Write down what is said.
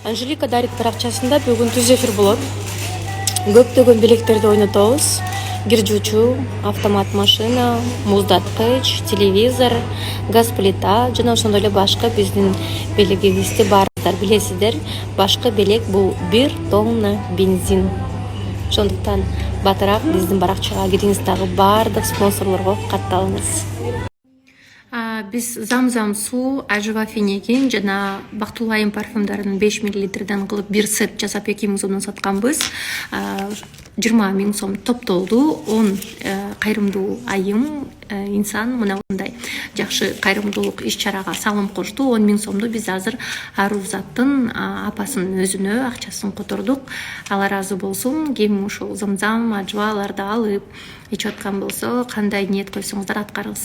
Анжелика Дарит парақшасында бүгін түз эфир болот. Көптөгөн белектерди ойнотобуз. Кир жуучу, автомат машина, муздаткыч, телевизор, газ плита жана ошондой эле башка биздин белегибизди баарыңыздар билесиздер. Башкы белек бул 1 тонна бензин. Ошондуктан батыраак биздин баракчага кириңиз, дагы баардык спонсорлорго катталыңыз. Биз Замзам суу, Ажва фенегин жана Бактулла айым парфюмдарын 5 мл кылып бир сет жасап 2 000 сомдон сатканбыз. 20 000 сом топтолду. 10 кайрымдуу айым инсан мына мындай жакшы кайрымдуулук иш-чарага салым кошту. 10 000 сомду биз азыр Арузаттын апасынын өзүнө акчасын котордук. Алар ыраазы болсун. Ким ушул Замзам, Ажваларды алып ичип аткан болсо, кандай ниет койсоңуздар аткарыңыз.